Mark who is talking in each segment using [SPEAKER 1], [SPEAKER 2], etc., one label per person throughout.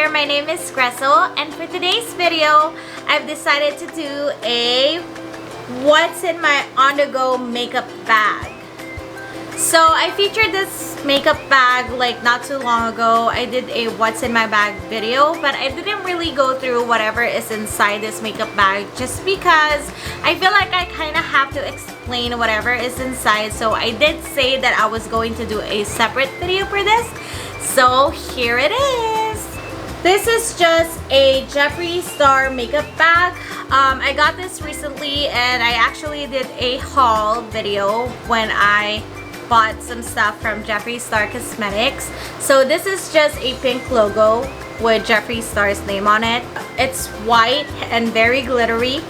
[SPEAKER 1] there, my name is Gressel, and for today's video, I've decided to do a what's in my on-the-go makeup bag. So I featured this makeup bag like not too long ago. I did a what's in my bag video, but I didn't really go through whatever is inside this makeup bag just because I feel like I kind of have to explain whatever is inside. So I did say that I was going to do a separate video for this. So here it is. This is just a Jeffree Star makeup bag. I got this recently and I actually did a haul video when I bought some stuff from Jeffree Star Cosmetics. So this is just a pink logo with Jeffree Star's name on it. It's white and very glittery.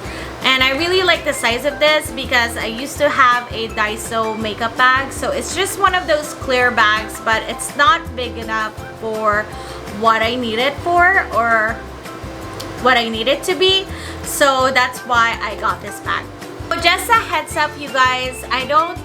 [SPEAKER 1] And I really like the size of this because I used to have a Daiso makeup bag. So it's just one of those clear bags, but it's not big enough for what I need it for or what I need it to be. So that's why I got this bag. So just a heads up, you guys, I don't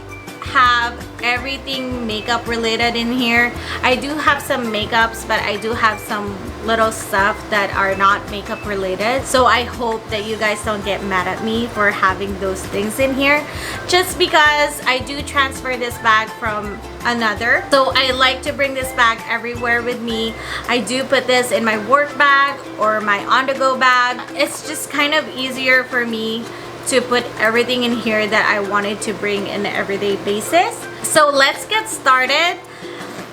[SPEAKER 1] have everything makeup related in here. I do have some makeups, but I do have some little stuff that are not makeup related. So I hope that you guys don't get mad at me for having those things in here, just because I do transfer this bag from another. So I like to bring this bag everywhere with me. I do put this in my work bag or my on-the-go bag. It's just kind of easier for me to put everything in here that I wanted to bring in an everyday basis. So let's get started.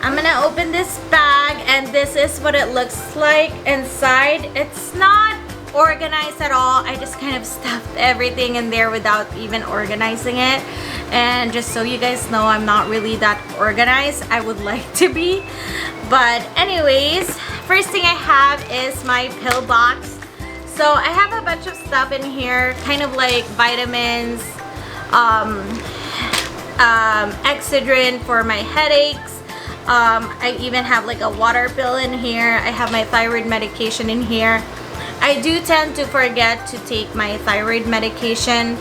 [SPEAKER 1] I'm gonna open this bag and this is what it looks like inside. It's not organized at all. I just kind of stuffed everything in there without even organizing it. And just so you guys know, I'm not really that organized. I would like to be. But anyways, first thing I have is my pill box. So I have a bunch of stuff in here, kind of like vitamins, Excedrin for my headaches. I even have like a water pill in here. I have my thyroid medication in here. I do tend to forget to take my thyroid medication.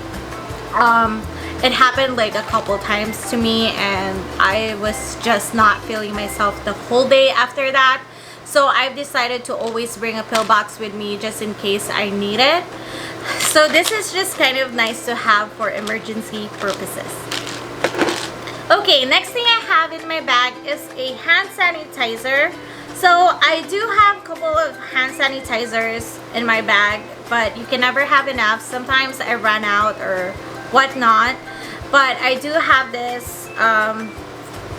[SPEAKER 1] It happened like a couple times to me and I was just not feeling myself the whole day after that. So I've decided to always bring a pill box with me just in case I need it. So this is just kind of nice to have for emergency purposes. Okay, next thing I have in my bag is a hand sanitizer. So I do have a couple of hand sanitizers in my bag, but you can never have enough. Sometimes I run out or whatnot. But I do have this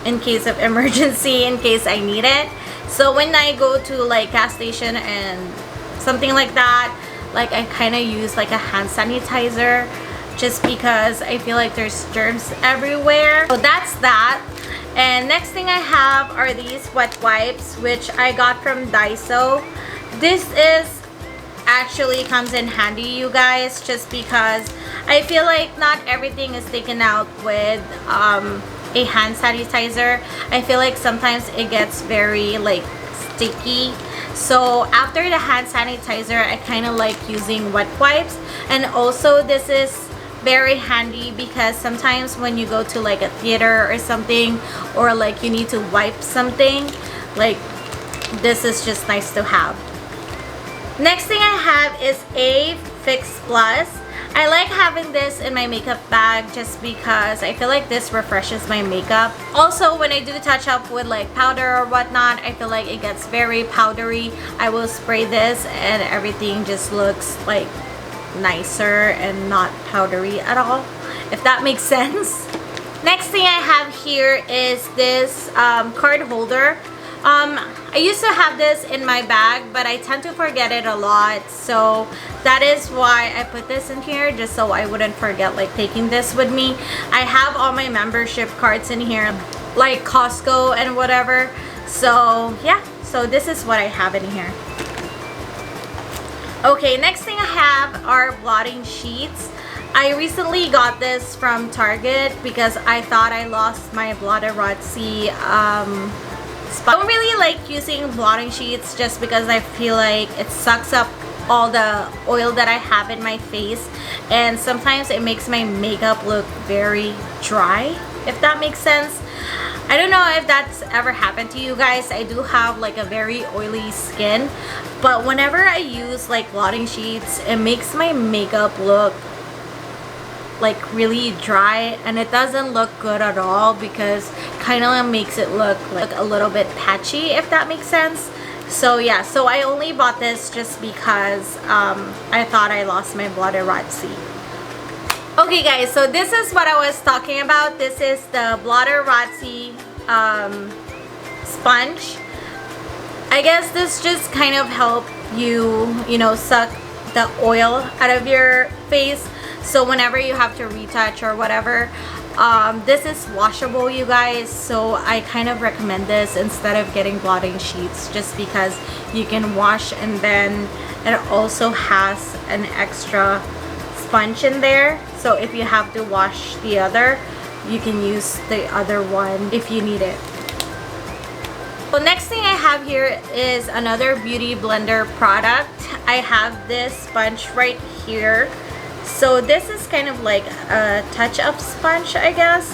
[SPEAKER 1] in case of emergency, in case I need it. So when I go to like gas station and something like that, like I kind of use like a hand sanitizer just because I feel like there's germs everywhere. So that's that. And next thing I have are these wet wipes, which I got from Daiso. This is actually comes in handy, you guys, just because I feel like not everything is taken out with a hand sanitizer. I feel like sometimes it gets very like sticky. So after the hand sanitizer, I kind of like using wet wipes. And also this is very handy because sometimes when you go to like a theater or something, or like you need to wipe something, like this is just nice to have. Next thing I have is a Fix Plus. I like having this in my makeup bag just because I feel like this refreshes my makeup. Also, when I do touch up with like powder or whatnot, I feel like it gets very powdery. I will spray this and everything just looks like nicer and not powdery at all, if that makes sense. Next thing I have here is this card holder. I used to have this in my bag, but I tend to forget it a lot. So that is why I put this in here, just so I wouldn't forget like taking this with me. I have all my membership cards in here, like Costco and whatever. So yeah, so this is what I have in here. Okay, next thing I have are blotting sheets. I recently got this from Target because I thought I lost my Blotterazzi I don't really like using blotting sheets just because I feel like it sucks up all the oil that I have in my face, and sometimes it makes my makeup look very dry, if that makes sense. I don't know if that's ever happened to you guys. I do have like a very oily skin, but whenever I use like blotting sheets, it makes my makeup look like really dry, and it doesn't look good at all because kind of makes it look like a little bit patchy, if that makes sense. So yeah, so I only bought this just because I thought I lost my Blotterazzi. Okay guys, so this is what I was talking about. This is the Blotterazzi sponge. I guess this just kind of help you know, suck the oil out of your face. So whenever you have to retouch or whatever, this is washable, you guys. So I kind of recommend this instead of getting blotting sheets, just because you can wash, and then it also has an extra sponge in there. So if you have to wash the other, you can use the other one if you need it. So next thing I have here is another Beauty Blender product. I have this sponge right here. So this is kind of like a touch-up sponge, I guess.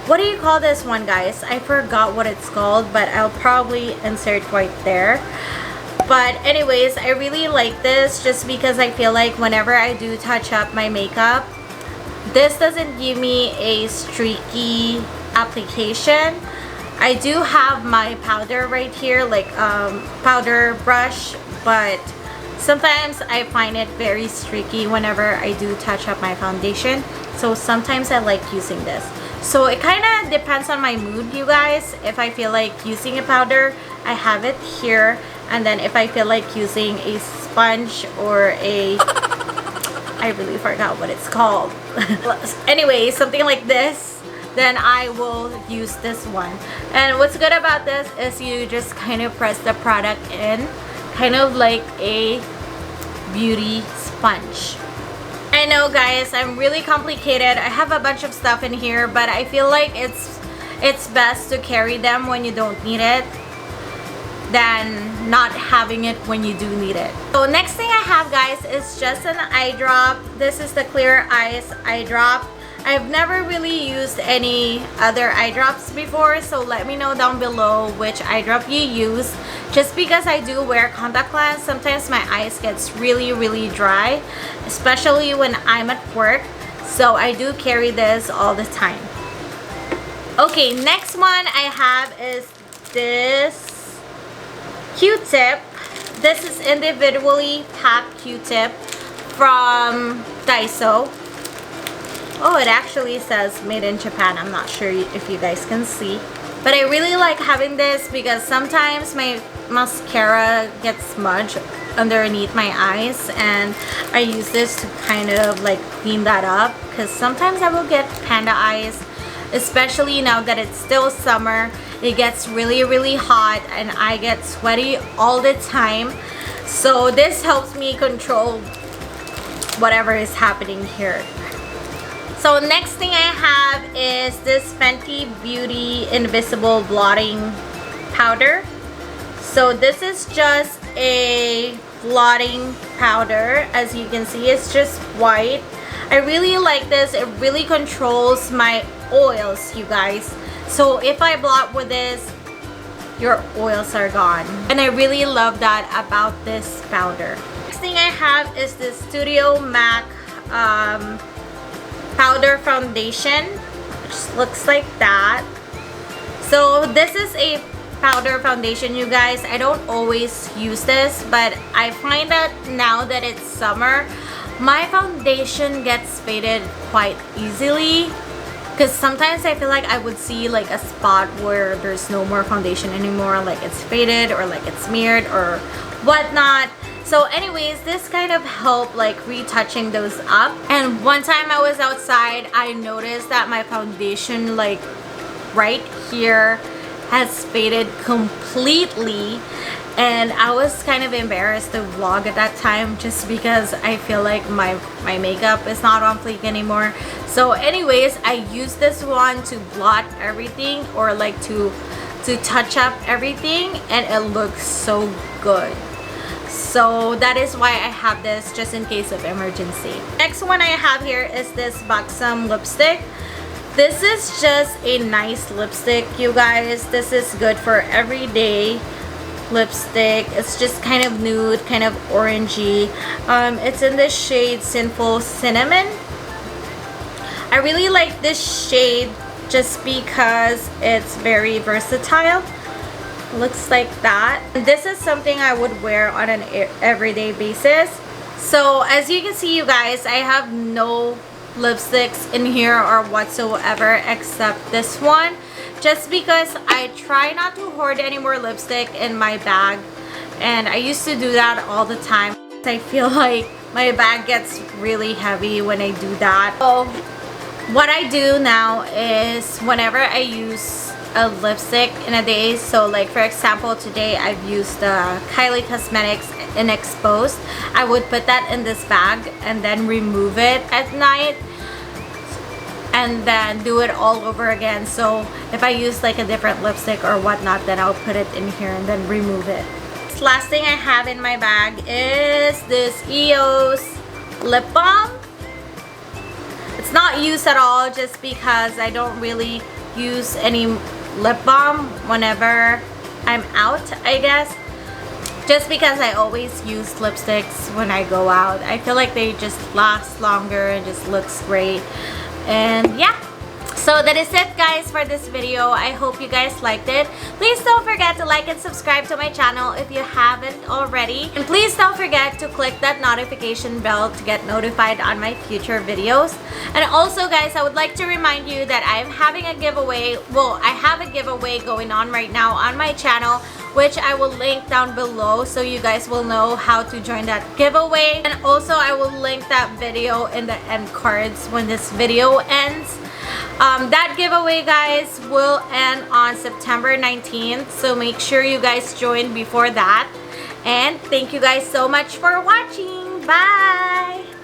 [SPEAKER 1] What do you call this one, guys? I forgot what it's called, but I'll probably insert right there. But anyways, I really like this just because I feel like whenever I do touch up my makeup, this doesn't give me a streaky application. I do have my powder right here, like powder brush, but sometimes I find it very streaky whenever I do touch up my foundation. So sometimes I like using this. So it kind of depends on my mood, you guys. If I feel like using a powder, I have it here. And then if I feel like using a sponge or a... I really forgot what it's called. Anyway, something like this, then I will use this one. And what's good about this is you just kind of press the product in, kind of like a beauty sponge. I know, guys, I'm really complicated. I have a bunch of stuff in here, but I feel like it's best to carry them when you don't need it than not having it when you do need it. So next thing I have, guys, is just an eye drop. This is the Clear Eyes eye drop. I've never really used any other eye drops before, so let me know down below which eye drop you use. Just because I do wear contact lens, sometimes my eyes gets really dry, especially when I'm at work. So I do carry this all the time. Okay, next one I have is this Q-tip. This is individually packed Q-tip from Daiso. Oh, it actually says made in Japan. I'm not sure if you guys can see, but I really like having this because sometimes my mascara gets smudged underneath my eyes, and I use this to kind of like clean that up, because sometimes I will get panda eyes, especially now that it's still summer. It gets really hot and I get sweaty all the time. So this helps me control whatever is happening here. So next thing I have is this Fenty Beauty Invisible Blotting Powder. So this is just a blotting powder. As you can see, it's just white. I really like this. It really controls my oils, you guys. So if I blot with this, your oils are gone. And I really love that about this powder. Next thing I have is the Studio MAC powder foundation, which looks like that. So this is a powder foundation, you guys. I don't always use this, but I find that now that it's summer, my foundation gets faded quite easily, because sometimes I feel like I would see like a spot where there's no more foundation anymore, like it's faded or like it's smeared or whatnot. So anyways, this kind of helped like retouching those up. And one time I was outside, I noticed that my foundation, like right here, has faded completely, and I was kind of embarrassed to vlog at that time just because I feel like my makeup is not on fleek anymore. So anyways, I use this one to blot everything, or like to touch up everything, and it looks so good. So that is why I have this, just in case of emergency. Next one I have here is this Buxom lipstick. This is just a nice lipstick, you guys. This is good for everyday lipstick. It's just kind of nude, kind of orangey. It's in the shade Sinful Cinnamon. I really like this shade just because it's very versatile. Looks like that. This is something I would wear on an everyday basis. So as you can see, you guys, I have no lipsticks in here or whatsoever except this one, just because I try not to hoard any more lipstick in my bag, and I used to do that all the time. I feel like my bag gets really heavy when I do that. So what I do now is whenever I use a lipstick in a day, so like for example today I've used the Kylie Cosmetics in Exposed, I would put that in this bag and then remove it at night and then do it all over again. So if I use like a different lipstick or whatnot, then I'll put it in here and then remove it. This last thing I have in my bag is this EOS lip balm. It's not used at all just because I don't really use any lip balm whenever I'm out, I guess. Just because I always use lipsticks when I go out. I feel like they just last longer and just looks great. And yeah, so that is it guys for this video. I hope you guys liked it. Please don't forget to like and subscribe to my channel if you haven't already. And please don't forget to click that notification bell to get notified on my future videos. And also guys, I would like to remind you that I'm having a giveaway. Well, I have a giveaway going on right now on my channel, which I will link down below so you guys will know how to join that giveaway. And also I will link that video in the end cards when this video ends. That giveaway guys will end on September 19th, so make sure you guys join before that. And thank you guys so much for watching. Bye!